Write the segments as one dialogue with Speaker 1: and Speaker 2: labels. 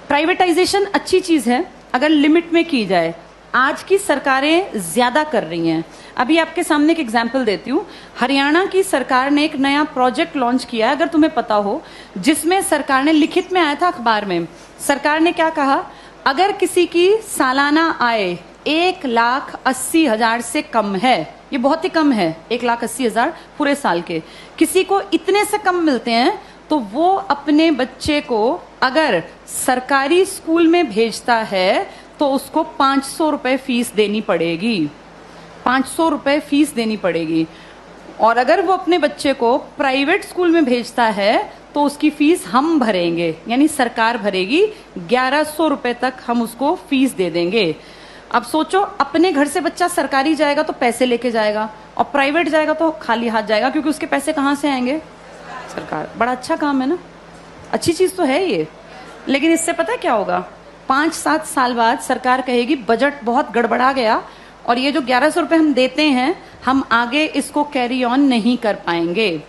Speaker 1: Privatisation अच्छी चीज है अगर लिमिट में की जाए। आज की सरकारें ज्यादा कर रही हैं। अभी आपके सामने एक एग्जाम्पल देती हूँ। हरियाणा की सरकार ने एक नया प्रोजेक्ट लॉन्च किया है, अगर तुम्हें पता हो, जिसमें सरकार ने, लिखित में आया था अखबार में, सरकार ने क्या कहा, अगर किसी की सालाना आय 1,80,000 से कम है, ये बहुत ही कम है, 1,80,000 पूरे साल के, किसी को इतने से कम मिलते हैं, तो वो अपने बच्चे को अगर सरकारी स्कूल में भेजता है तो उसको 500 रुपए फीस देनी पड़ेगी। 500 रुपए फीस देनी पड़ेगी। और अगर वो अपने बच्चे को प्राइवेट स्कूल में भेजता है तो उसकी फीस हम भरेंगे, यानी सरकार भरेगी। 1,100 रुपए तक हम उसको फीस दे देंगे। अब सोचो, अपने घर से बच्चा सरकारी जाएगा तो पैसे लेके जाएगा, और प्राइवेट जाएगा तो खाली हाथ जाएगा, क्योंकि उसके पैसे कहाँ से आएंगे? सरकार। बड़ा अच्छा काम है ना, अच्छी चीज तो है ये। लेकिन इससे पता है क्या होगा? 5-7 साल बाद सरकार कहेगी बजट बहुत गड़बड़ा गया और ये जो 1,100 रुपए हम देते हैं, हम आगे इसको कैरी ऑन नहीं कर पाएंगे।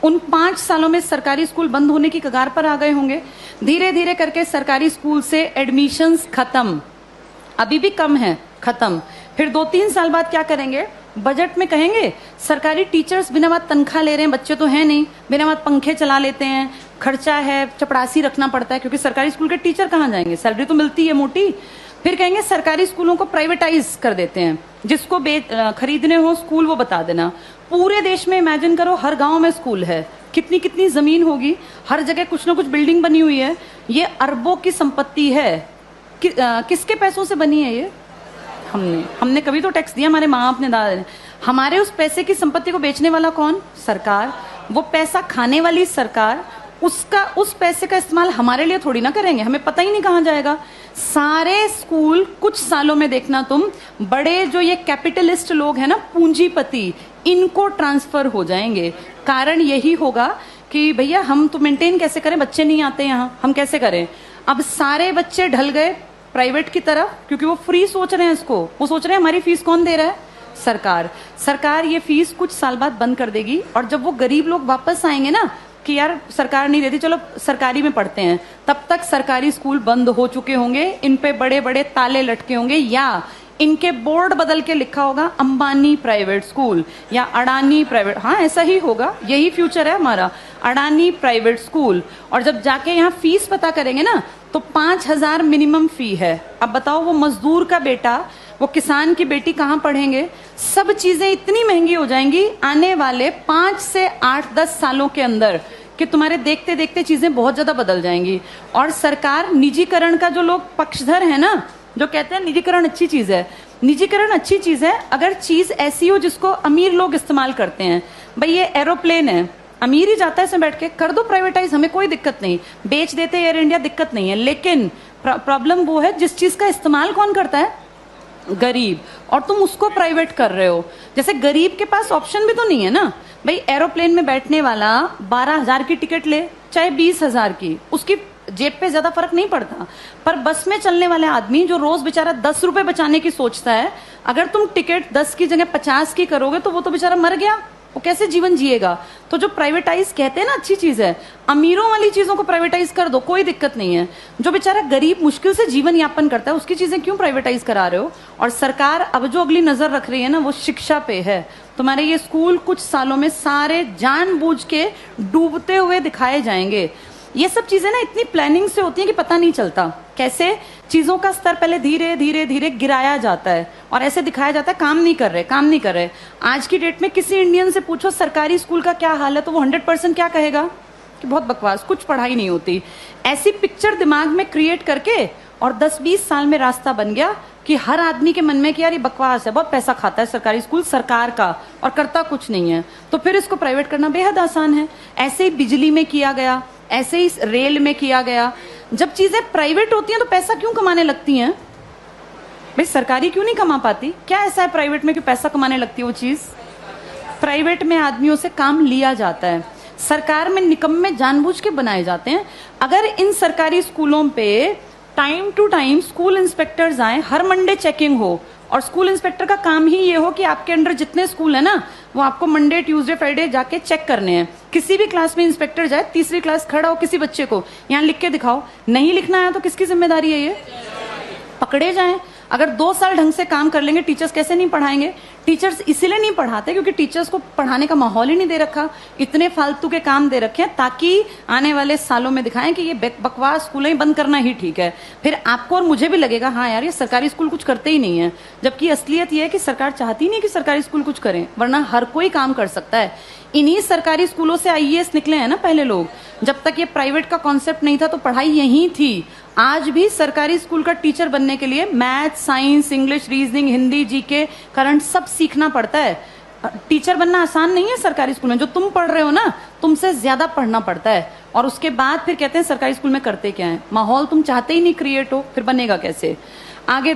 Speaker 1: उन 5 सालों में सरकारी स्कूल बंद होने की कगार पर आ गए होंगे। धीरे धीरे करके सरकारी स्कूल से एडमिशंस खत्म, अभी भी कम है, खत्म। फिर 2-3 साल बाद क्या करेंगे? बजट में कहेंगे सरकारी टीचर्स बिना बात तनख्वाह ले रहे हैं, बच्चे तो हैं नहीं, बिना बात पंखे चला लेते हैं, खर्चा है, चपरासी रखना पड़ता है, क्योंकि सरकारी स्कूल के टीचर कहाँ जाएंगे, सैलरी तो मिलती है मोटी। फिर कहेंगे सरकारी स्कूलों को प्राइवेटाइज कर देते हैं, जिसको खरीदने हो स्कूल वो बता देना। पूरे देश में इमेजिन करो, हर गांव में स्कूल है, कितनी कितनी जमीन होगी, हर जगह कुछ ना कुछ बिल्डिंग बनी हुई है। ये अरबों की संपत्ति है। किसके पैसों से बनी है ये? हमने कभी तो टैक्स दिया, हमारे माँ बाप ने, दादा ने। हमारे उस पैसे की संपत्ति को बेचने वाला कौन? सरकार। वो पैसा खाने वाली सरकार। उस पैसे का इस्तेमाल हमारे लिए थोड़ी ना करेंगे, हमें पता ही नहीं कहाँ जाएगा। सारे स्कूल कुछ सालों में देखना तुम, बड़े जो ये कैपिटलिस्ट लोग हैं ना, पूंजीपति, इनको ट्रांसफर हो जाएंगे। कारण यही होगा कि भैया हम तो मेंटेन कैसे करें, बच्चे नहीं आते यहाँ, हम कैसे करें? अब सारे बच्चे ढल गए प्राइवेट की तरफ, क्योंकि वो फ्री सोच रहे हैं इसको। वो सोच रहे हैं हमारी फीस कौन दे रहा है? सरकार। सरकार ये फीस कुछ साल बाद बंद कर देगी, और जब वो गरीब लोग वापस आएंगे ना कि यार सरकार नहीं देती, चलो सरकारी में पढ़ते हैं, तब तक सरकारी स्कूल बंद हो चुके होंगे, इन पे बड़े बड़े ताले लटके होंगे, या इनके बोर्ड बदल के लिखा होगा अंबानी प्राइवेट स्कूल या अडानी प्राइवेट। हाँ, ऐसा ही होगा, यही फ्यूचर है हमारा, अडानी प्राइवेट स्कूल। और जब जाके यहाँ फीस पता करेंगे ना, तो 5,000 मिनिमम फी है। अब बताओ, वो मजदूर का बेटा, वो किसान की बेटी कहाँ पढ़ेंगे? सब चीजें इतनी महंगी हो जाएंगी आने वाले 5 से 8-10 सालों के अंदर कि तुम्हारे देखते देखते चीजें बहुत ज्यादा बदल जाएंगी। और सरकार निजीकरण का, जो लोग पक्षधर है ना, जो कहते हैं निजीकरण अच्छी चीज है, निजीकरण अच्छी चीज है अगर चीज ऐसी हो जिसको अमीर लोग इस्तेमाल करते हैं। भाई ये एरोप्लेन है, अमीर ही जाता है इसमें बैठ के, कर दो प्राइवेटाइज, हमें कोई दिक्कत नहीं, बेच देते एयर इंडिया, दिक्कत नहीं है। लेकिन प्रॉब्लम वो है जिस चीज का इस्तेमाल कौन करता है? गरीब। और तुम उसको प्राइवेट कर रहे हो। जैसे गरीब के पास ऑप्शन भी तो नहीं है ना। भाई एरोप्लेन में बैठने वाला 12,000 की टिकट ले, चाहे 20,000 की, उसकी जेब पे ज्यादा फर्क नहीं पड़ता। पर बस में चलने वाले आदमी जो रोज बेचारा 10 रुपए बचाने की सोचता है, अगर तुम टिकट 10 की जगह 50 की करोगे तो वो तो बेचारा मर गया, वो कैसे जीवन जिएगा? तो जो प्राइवेटाइज कहते हैं ना अच्छी चीज है, अमीरों वाली चीजों को प्राइवेटाइज कर दो, कोई दिक्कत नहीं है। जो बेचारा गरीब मुश्किल से जीवन यापन करता है, उसकी चीजें क्यों प्राइवेटाइज करा रहे हो? और सरकार अब जो अगली नजर रख रही है ना, वो शिक्षा पे है। तुम्हारे ये स्कूल कुछ सालों में सारे जानबूझ के डूबते हुए दिखाए जाएंगे। ये सब चीजें ना इतनी प्लानिंग से होती है कि पता नहीं चलता कैसे चीजों का स्तर पहले धीरे धीरे धीरे गिराया जाता है और ऐसे दिखाया जाता है काम नहीं कर रहे, काम नहीं कर रहे। आज की डेट में किसी इंडियन से पूछो सरकारी स्कूल का क्या हाल है, तो वो 100% क्या कहेगा कि बहुत बकवास, कुछ पढ़ाई नहीं होती। ऐसी पिक्चर दिमाग में क्रिएट करके और 10-20 साल में रास्ता बन गया कि हर आदमी के मन में कि यार ये बकवास है, बहुत पैसा खाता है सरकारी स्कूल सरकार का और करता कुछ नहीं है, तो फिर इसको प्राइवेट करना बेहद आसान है। ऐसे ही बिजली में किया गया, ऐसे ही रेल में किया गया। जब चीजें प्राइवेट होती हैं तो पैसा क्यों कमाने लगती हैं? भाई सरकारी क्यों नहीं कमा पाती? क्या ऐसा है प्राइवेट में कि पैसा कमाने लगती है वो चीज? प्राइवेट में आदमियों से काम लिया जाता है, सरकार में निकम्मे जानबूझ के बनाए जाते हैं। अगर इन सरकारी स्कूलों पे time to time school inspectors आए, हर मंडे चेकिंग हो, और स्कूल इंस्पेक्टर का काम ही ये हो कि आपके अंडर जितने स्कूल है ना, वो आपको मंडे ट्यूसडे फ्राइडे जाके चेक करने हैं किसी भी क्लास में इंस्पेक्टर जाए, तीसरी क्लास खड़ा हो, किसी बच्चे को यहाँ लिख के दिखाओ, नहीं लिखना आया तो किसकी जिम्मेदारी है? ये पकड़े जाएं। अगर 2 साल ढंग से काम कर लेंगे, टीचर्स कैसे नहीं पढ़ाएंगे? टीचर्स इसलिए नहीं पढ़ाते क्योंकि टीचर्स को पढ़ाने का माहौल ही नहीं दे रखा, इतने फालतू के काम दे रखे हैं ताकि आने वाले सालों में दिखाएं कि ये बकवास स्कूलें ही बंद करना ही ठीक है। फिर आपको और मुझे भी लगेगा हाँ यार ये सरकारी स्कूल कुछ करते ही नहीं है, जबकि असलियत ये है कि सरकार चाहती नहीं कि सरकारी स्कूल कुछ करें, वरना हर कोई काम कर सकता है। इन्हीं सरकारी स्कूलों से आईएएस निकले हैं ना पहले लोग। जब तक ये प्राइवेट का कॉन्सेप्ट नहीं था तो पढ़ाई यहीं थी। आज भी सरकारी स्कूल का टीचर बनने के लिए math, science, English, reasoning, Hindi, GK, current सब सीखना पड़ता है। टीचर बनना आसान नहीं है सरकारी स्कूल में। जो तुम पढ़ रहे हो ना, तुमसे ज्यादा पढ़ना पड़ता है। और उसके बाद फिर कहते हैं सरकारी स्कूल में करते क्या है। माहौल तुम चाहते ही नहीं क्रिएट हो, फिर बनेगा कैसे? आगे